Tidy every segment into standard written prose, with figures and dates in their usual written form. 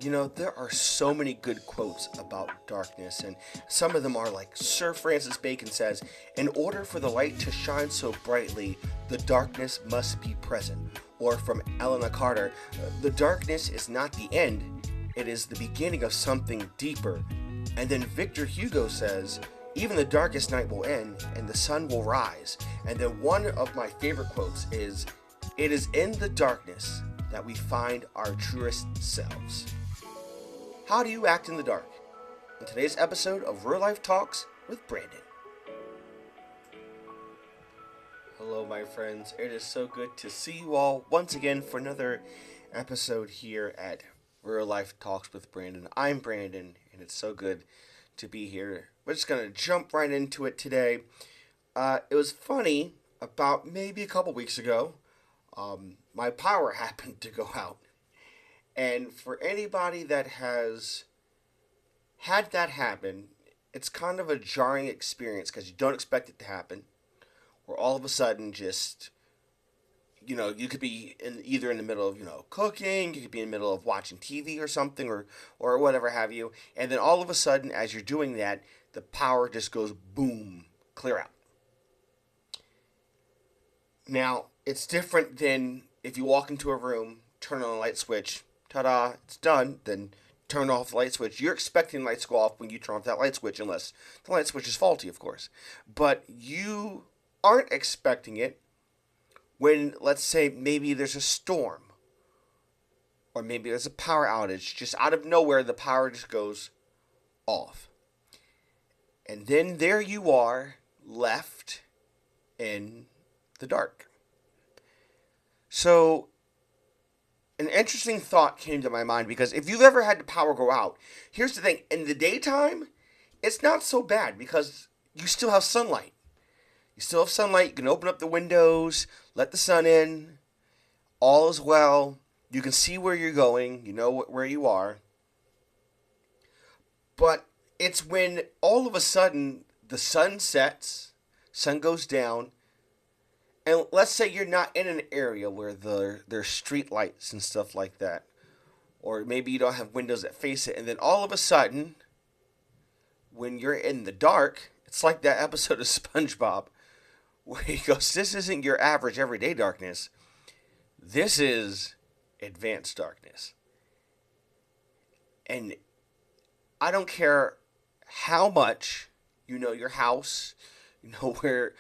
There are so many good quotes about darkness, and some of them are like Sir Francis Bacon says, in order for the light to shine so brightly, the darkness must be present. Or from Eleanor Carter, the darkness is not the end, it is the beginning of something deeper. And then Victor Hugo says, even the darkest night will end and the sun will rise. And then one of my favorite quotes is, it is in the darkness that we find our truest selves. How do you act in the dark? In today's episode of Real Life Talks with Brandon. Hello, my friends. It is so good to see you all once again for another episode here at Real Life Talks with Brandon. I'm Brandon, and it's so good to be here. We're just going to jump right into it today. It was funny, about maybe a couple weeks ago, my power happened to go out. And for anybody that has had that happen, it's kind of a jarring experience because you don't expect it to happen. Or all of a sudden, just, you could be either in the middle of, cooking, you could be in the middle of watching TV or something, or whatever have you. And then all of a sudden, as you're doing that, the power just goes boom, clear out. Now, it's different than if you walk into a room, turn on a light switch, ta-da, it's done, then turn off the light switch. You're expecting the lights to go off when you turn off that light switch, unless the light switch is faulty, of course. But you aren't expecting it when, let's say, maybe there's a storm, or maybe there's a power outage. Just out of nowhere, the power just goes off. And then there you are, left in the dark. So, an interesting thought came to my mind because if you've ever had the power go out, here's the thing. In the daytime, it's not so bad because you still have sunlight. You still have sunlight. You can open up the windows, let the sun in. All is well. You can see where you're going. You know where you are. But it's when all of a sudden the sun sets, sun goes down, and let's say you're not in an area where there's street lights and stuff like that. Or maybe you don't have windows that face it. And then all of a sudden, when you're in the dark, it's like that episode of SpongeBob where he goes, this isn't your average everyday darkness. This is advanced darkness. And I don't care how much you know your house, where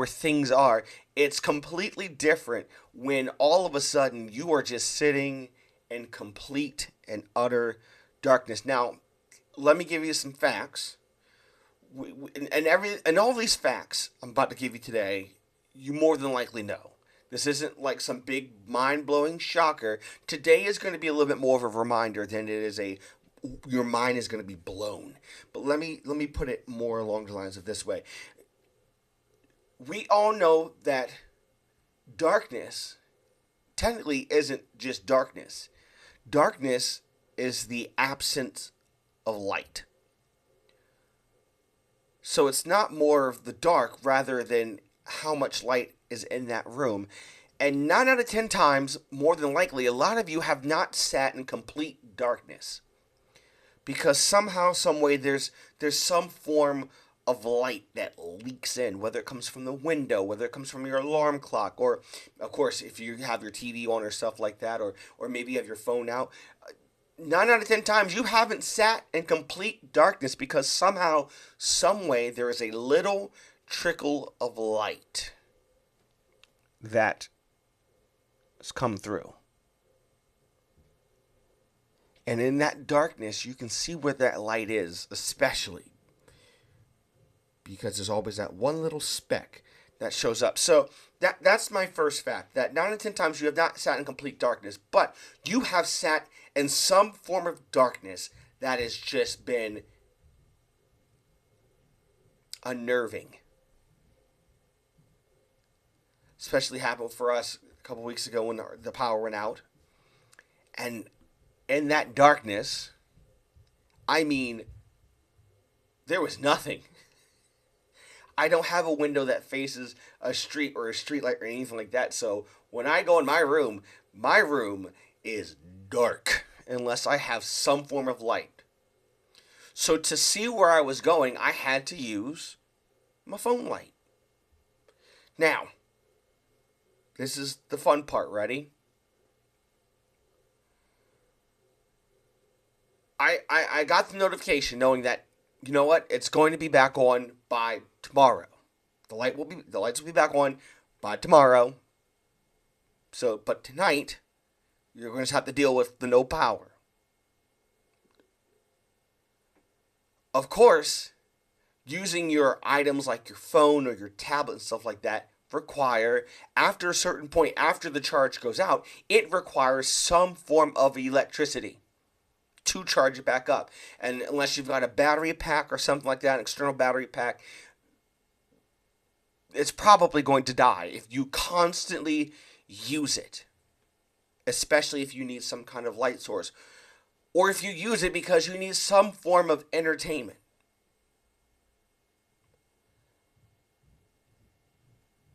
things are. It's completely different when all of a sudden you are just sitting in complete and utter darkness. Now, let me give you some facts. And all these facts I'm about to give you today, you more than likely know. This isn't like some big mind-blowing shocker. Today is going to be a little bit more of a reminder than it is your mind is going to be blown. But let me put it more along the lines of this way. We all know that darkness technically isn't just darkness. Darkness is the absence of light. So it's not more of the dark rather than how much light is in that room. And 9 out of 10 times, more than likely, a lot of you have not sat in complete darkness. Because somehow, some way, there's some form of light that leaks in, whether it comes from the window, whether it comes from your alarm clock, or, of course, if you have your TV on or stuff like that, or maybe you have your phone out. 9 out of 10 times, you haven't sat in complete darkness because somehow, some way, there is a little trickle of light that has come through. And in that darkness, you can see where that light is, especially because there's always that one little speck that shows up. So that's my first fact, that 9 out of 10 times you have not sat in complete darkness, but you have sat in some form of darkness that has just been unnerving. Especially happened for us a couple weeks ago when the power went out. And in that darkness, I mean, there was nothing. I don't have a window that faces a street or a street light or anything like that. So when I go in my room is dark. unless I have some form of light. So to see where I was going, I had to use my phone light. Now, this is the fun part. Ready? I got the notification knowing that, you know what, it's going to be back on by tomorrow. The lights will be back on by tomorrow. So, but tonight you're going to have to deal with the no power. Of course, using your items like your phone or your tablet and stuff like that require, after a certain point, after the charge goes out, it requires some form of electricity to charge it back up. And unless you've got a battery pack or something like that, an external battery pack, it's probably going to die if you constantly use it, especially if you need some kind of light source, or if you use it because you need some form of entertainment.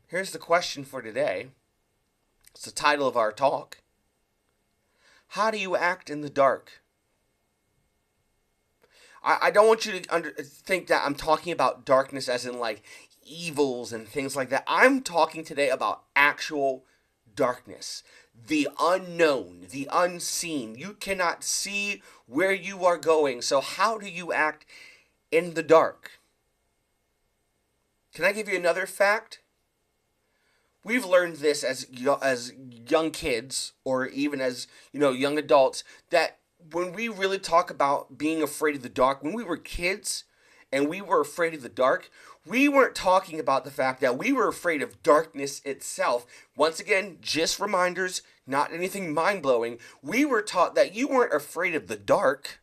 Here's the question for today. It's the title of our talk. How do you act in the dark? I don't want you to think that I'm talking about darkness as in like evils and things like that. I'm talking today about actual darkness. The unknown, the unseen. You cannot see where you are going. So how do you act in the dark? Can I give you another fact? We've learned this as young kids, or even as young adults, that when we really talk about being afraid of the dark, when we were kids and we were afraid of the dark, we weren't talking about the fact that we were afraid of darkness itself. Once again, just reminders, not anything mind-blowing. We were taught that you weren't afraid of the dark.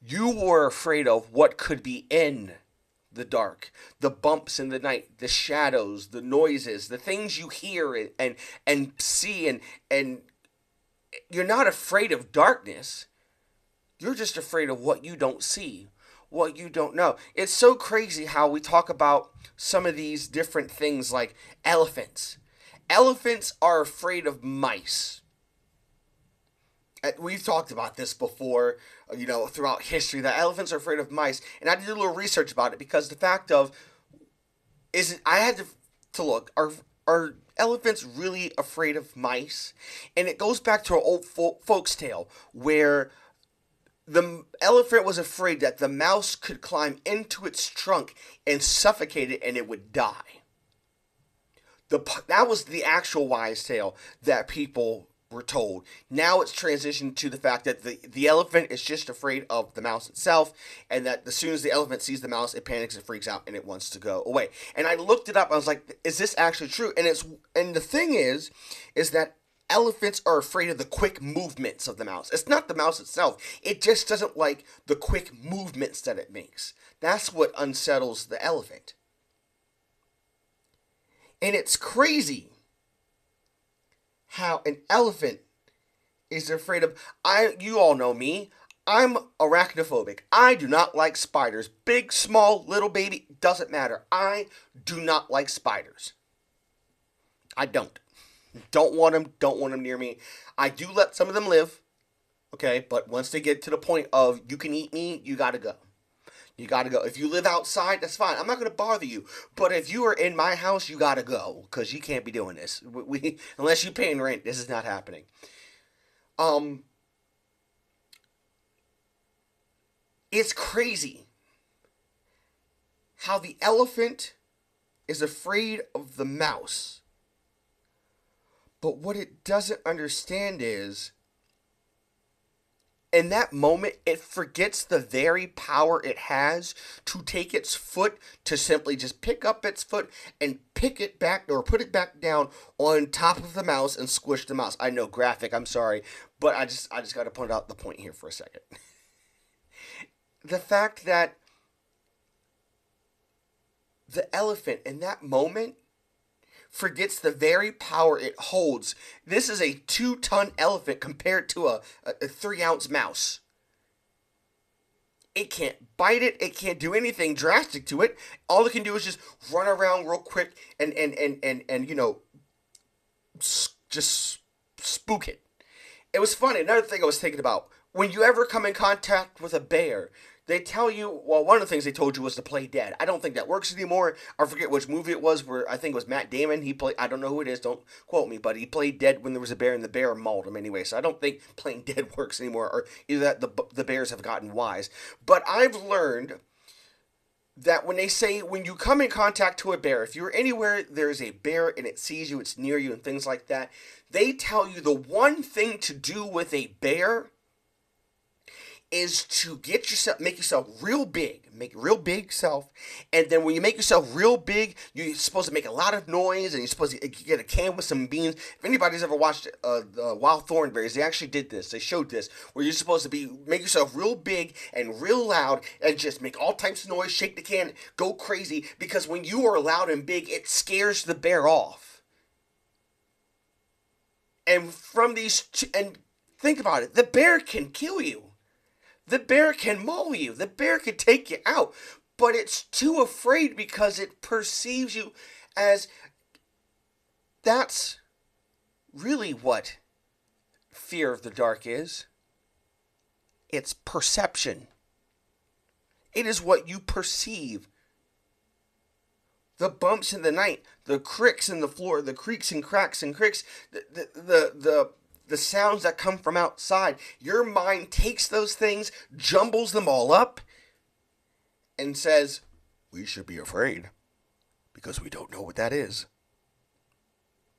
You were afraid of what could be in the dark, the bumps in the night, the shadows, the noises, the things you hear and see, and you're not afraid of darkness. You're just afraid of what you don't see, what you don't know. It's so crazy how we talk about some of these different things like elephants. Elephants are afraid of mice. We've talked about this before, throughout history, that elephants are afraid of mice. And I did a little research about it because the fact of, I had to look, are elephants really afraid of mice? And it goes back to an old folks tale where the elephant was afraid that the mouse could climb into its trunk and suffocate it and it would die. That was the actual wise tale that people were told. Now it's transitioned to the fact that the elephant is just afraid of the mouse itself, and that as soon as the elephant sees the mouse, it panics, it freaks out, and it wants to go away. And I looked it up. I was like, is this actually true? And the thing is that elephants are afraid of the quick movements of the mouse. It's not the mouse itself. It just doesn't like the quick movements that it makes. That's what unsettles the elephant. And it's crazy how an elephant is afraid of, you all know me, I'm arachnophobic. I do not like spiders. Big, small, little baby, doesn't matter. I do not like spiders. I don't. Don't want them near me. I do let some of them live, okay, but once they get to the point of you can eat me, you gotta go. You gotta go. If you live outside, that's fine. I'm not gonna bother you. But if you are in my house, you gotta go, because you can't be doing this. Unless you're paying rent, this is not happening. It's crazy how the elephant is afraid of the mouse. But what it doesn't understand is, in that moment, it forgets the very power it has to take its foot, to simply just pick up its foot and pick it back or put it back down on top of the mouse and squish the mouse. I know, graphic, I'm sorry, but I just got to point out the point here for a second. The fact that the elephant in that moment forgets the very power it holds. This is a 2-ton elephant compared to a 3-ounce mouse. It can't bite it. It can't do anything drastic to it. All it can do is just run around real quick and just spook it. It was funny. Another thing I was thinking about, when you ever come in contact with a bear, they tell you, well, one of the things they told you was to play dead. I don't think that works anymore. I forget which movie it was where I think it was Matt Damon. He played, I don't know who it is, don't quote me, but he played dead when there was a bear and the bear mauled him anyway. So I don't think playing dead works anymore, or either that the bears have gotten wise. But I've learned that when they say when you come in contact to a bear, if you're anywhere there's a bear and it sees you, it's near you and things like that, they tell you the one thing to do with a bear is to get yourself, make yourself real big, make real big self, and then when you make yourself real big, you're supposed to make a lot of noise, and you're supposed to get a can with some beans. If anybody's ever watched the Wild Thornberries, they actually did this. They showed this where you're supposed to be make yourself real big and real loud, and just make all types of noise, shake the can, go crazy, because when you are loud and big, it scares the bear off. And from these, and think about it, the bear can kill you. The bear can maul you. The bear can take you out. But it's too afraid because it perceives you as, that's really what fear of the dark is. It's perception. It is what you perceive. The bumps in the night, the cricks in the floor, the creaks and cracks and cricks, the sounds that come from outside. Your mind takes those things, jumbles them all up, and says, we should be afraid because we don't know what that is.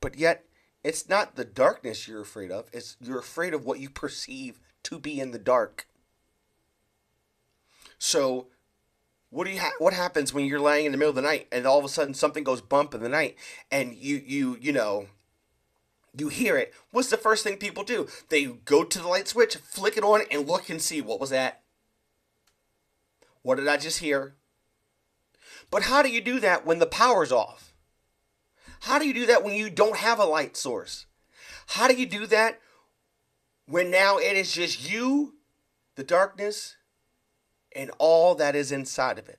But yet, it's not the darkness you're afraid of. It's you're afraid of what you perceive to be in the dark. So, what happens when you're laying in the middle of the night and all of a sudden something goes bump in the night and you hear it? What's the first thing people do? They go to the light switch, flick it on, and look and see, what was that? What did I just hear? But how do you do that when the power's off? How do you do that when you don't have a light source? How do you do that when now it is just you, the darkness, and all that is inside of it?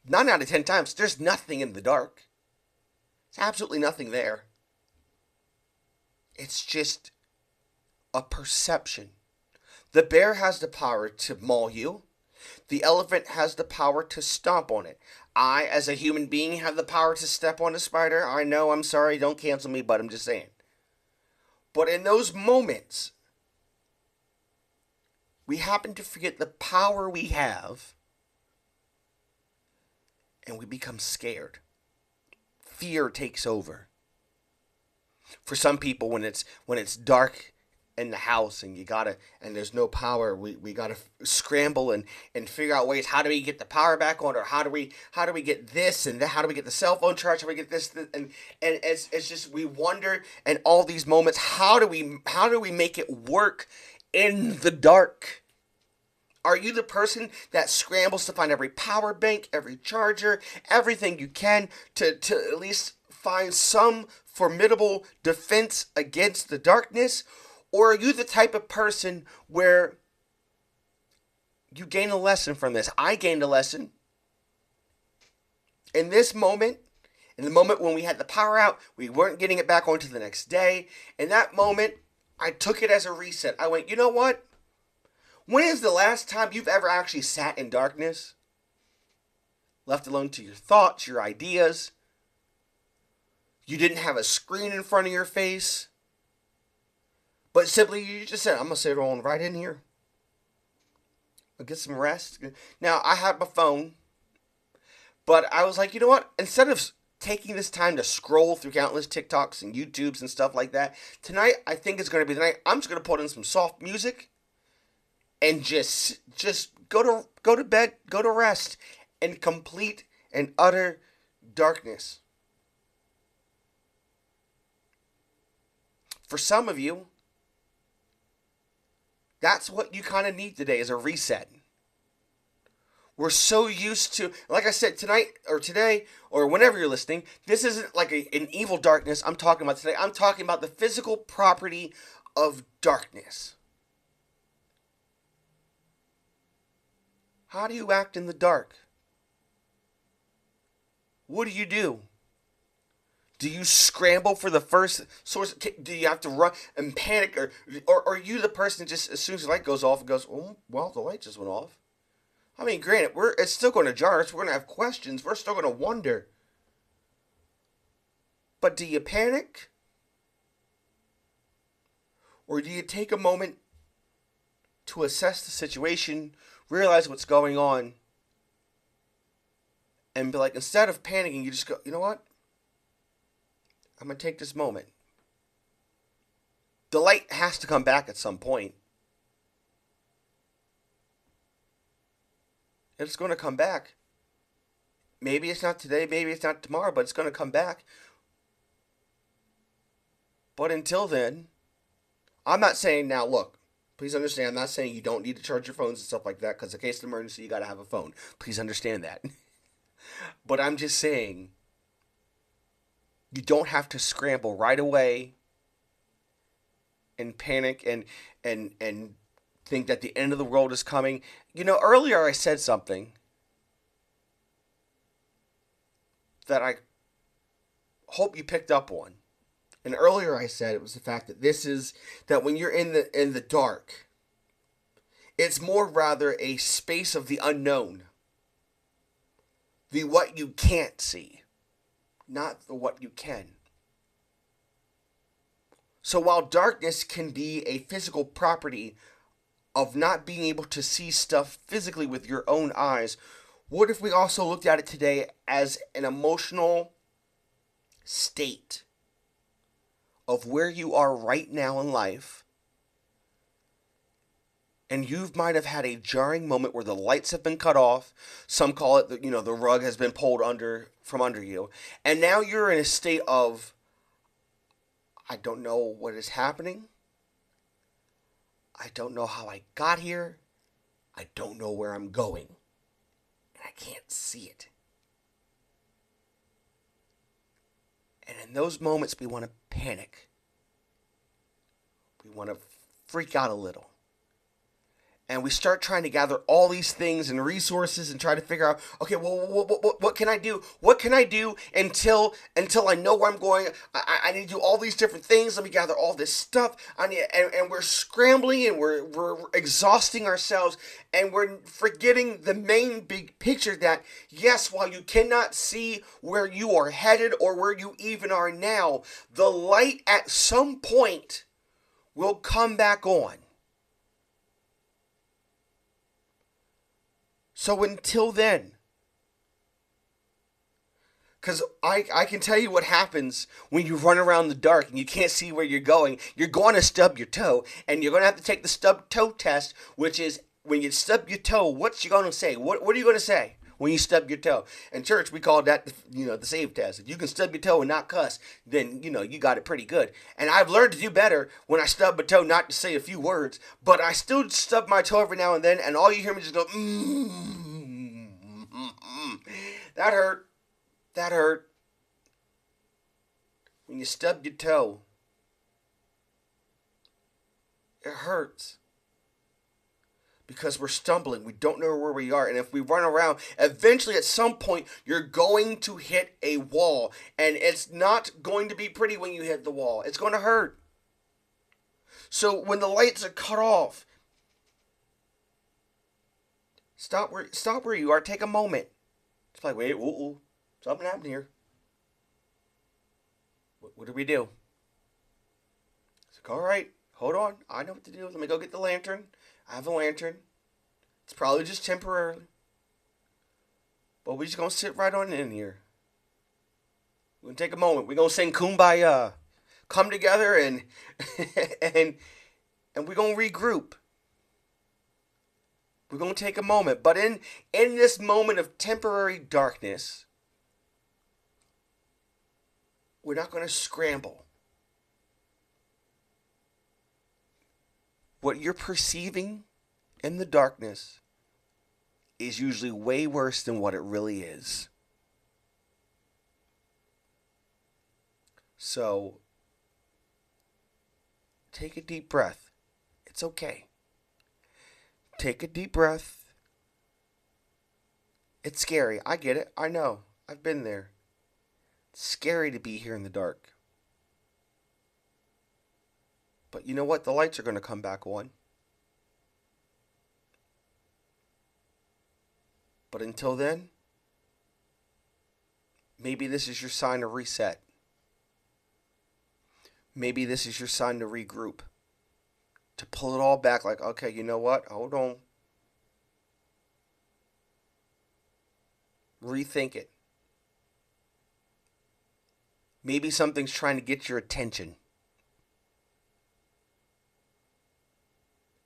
9 out of 10 times, there's nothing in the dark. There's absolutely nothing there. It's just a perception. The bear has the power to maul you. The elephant has the power to stomp on it. I, as a human being, have the power to step on a spider. I know, I'm sorry, don't cancel me, but I'm just saying. But in those moments, we happen to forget the power we have, and we become scared. Fear takes over. For some people, when it's dark in the house and there's no power, we gotta scramble and figure out ways. How do we get the power back on, or how do we get this and that? How do we get the cell phone charged? How do we get this and it's just, we wonder. And all these moments, how do we make it work in the dark? Are you the person that scrambles to find every power bank, every charger, everything you can to at least find some formidable defense against the darkness? Or are you the type of person where you gain a lesson from this? I gained a lesson. In this moment, in the moment when we had the power out, we weren't getting it back on to the next day. In that moment, I took it as a reset. I went, you know what? When is the last time you've ever actually sat in darkness? Left alone to your thoughts, your ideas. You didn't have a screen in front of your face. But simply you just said, I'm going to sit on right in here. I'll get some rest. Now, I have my phone. But I was like, you know what? Instead of taking this time to scroll through countless TikToks and YouTubes and stuff like that, tonight I think it's going to be the night. I'm just going to put in some soft music and just go to bed, go to rest in complete and utter darkness. For some of you, that's what you kind of need today, is a reset. We're so used to, like I said, tonight or today or whenever you're listening, this isn't like an evil darkness I'm talking about today. I'm talking about the physical property of darkness. How do you act in the dark? What do you do? Do you scramble for the first source? Do you have to run and panic, or are you the person just as soon as the light goes off and goes, oh well, the light just went off? I mean, granted, it's still going to jar us. We're going to have questions. We're still going to wonder. But do you panic, or do you take a moment to assess the situation, realize what's going on, and be like, instead of panicking, you just go, you know what? I'm going to take this moment. The light has to come back at some point. It's going to come back. Maybe it's not today, maybe it's not tomorrow, but it's going to come back. But until then, I'm not saying now, look, please understand, I'm not saying you don't need to charge your phones and stuff like that, because in case of emergency, you got to have a phone. Please understand that. But I'm just saying, you don't have to scramble right away and panic and think that the end of the world is coming. You know, earlier I said something that I hope you picked up on. And earlier I said it was the fact that that when you're in the dark, it's more rather a space of the unknown. The what you can't see, not the what you can. So while darkness can be a physical property of not being able to see stuff physically with your own eyes, what if we also looked at it today as an emotional state of where you are right now in life, and you might have had a jarring moment where the lights have been cut off. Some call it, the rug has been pulled from under you, and now you're in a state of, I don't know what is happening. I don't know how I got here. I don't know where I'm going. And I can't see it. And in those moments, we want to panic. We want to freak out a little. And we start trying to gather all these things and resources and try to figure out, okay, well, what can I do? What can I do until I know where I'm going? I need to do all these different things. Let me gather all this stuff. And we're scrambling and we're exhausting ourselves, and we're forgetting the main big picture that, yes, while you cannot see where you are headed or where you even are now, the light at some point will come back on. So until then, because I can tell you what happens when you run around the dark and you can't see where you're going. You're going to stub your toe, and you're going to have to take the stub toe test, which is when you stub your toe, what's you going to say? What are you going to say when you stub your toe? In church, we call that, the save test. If you can stub your toe and not cuss, then, you got it pretty good. And I've learned to do better when I stub my toe, not to say a few words, but I still stub my toe every now and then, and all you hear me just go, that hurt. That hurt. When you stub your toe, it hurts. Because we're stumbling. We don't know where we are. And if we run around, eventually at some point, you're going to hit a wall. And it's not going to be pretty when you hit the wall. It's going to hurt. So when the lights are cut off, stop where you are. Take a moment. It's like, wait, something happened here. What do we do? It's like, all right, hold on. I know what to do. Let me go get the lantern. I have a lantern. It's probably just temporarily. But we're just going to sit right on in here. We're going to take a moment. We're going to sing Kumbaya. Come together and we're going to regroup. We're going to take a moment. But in this moment of temporary darkness, we're not going to scramble. What you're perceiving in the darkness is usually way worse than what it really is. So, take a deep breath. It's okay. Take a deep breath. It's scary. I get it. I know. I've been there. It's scary to be here in the dark. But you know what? The lights are going to come back on. But until then, maybe this is your sign to reset. Maybe this is your sign to regroup. To pull it all back like, okay, you know what? Hold on. Rethink it. Maybe something's trying to get your attention.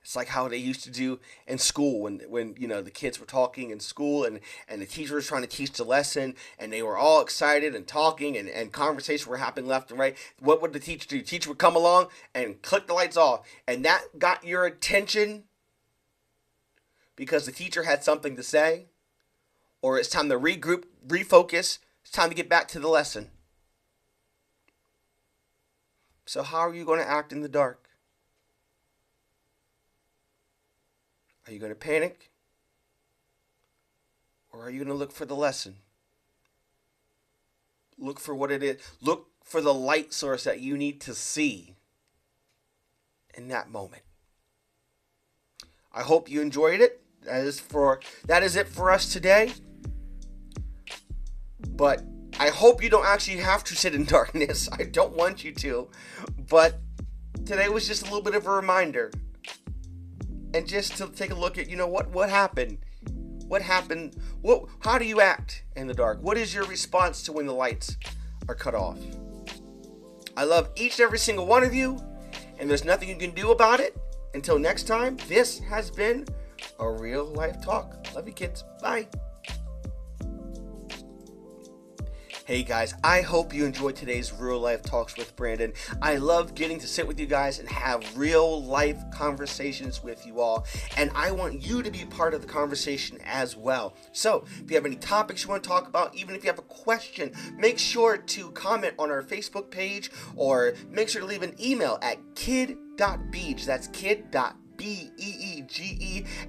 It's like how they used to do in school when the kids were talking in school and the teacher was trying to teach the lesson and they were all excited and talking and conversations were happening left and right. What would the teacher do? The teacher would come along and click the lights off. And that got your attention because the teacher had something to say. Or it's time to regroup, refocus. It's time to get back to the lesson. So how are you going to act in the dark? Are you going to panic? Or are you going to look for the lesson? Look for what it is. Look for the light source that you need to see in that moment. I hope you enjoyed it. That is it for us today. But I hope you don't actually have to sit in darkness. I don't want you to. But today was just a little bit of a reminder. And just to take a look at, what happened? What happened? How do you act in the dark? What is your response to when the lights are cut off? I love each and every single one of you, and there's nothing you can do about it. Until next time, this has been a Real Life Talk. Love you, kids. Bye. Hey guys, I hope you enjoyed today's Real Life Talks with Brandon. I love getting to sit with you guys and have real life conversations with you all. And I want you to be part of the conversation as well. So if you have any topics you want to talk about, even if you have a question, make sure to comment on our Facebook page or make sure to leave an email at kid.beege. That's kid.beege. BEEGE@gmail.com.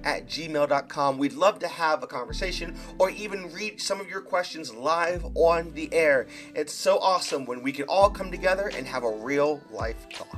We'd love to have a conversation or even read some of your questions live on the air. It's so awesome when we can all come together and have a real life talk.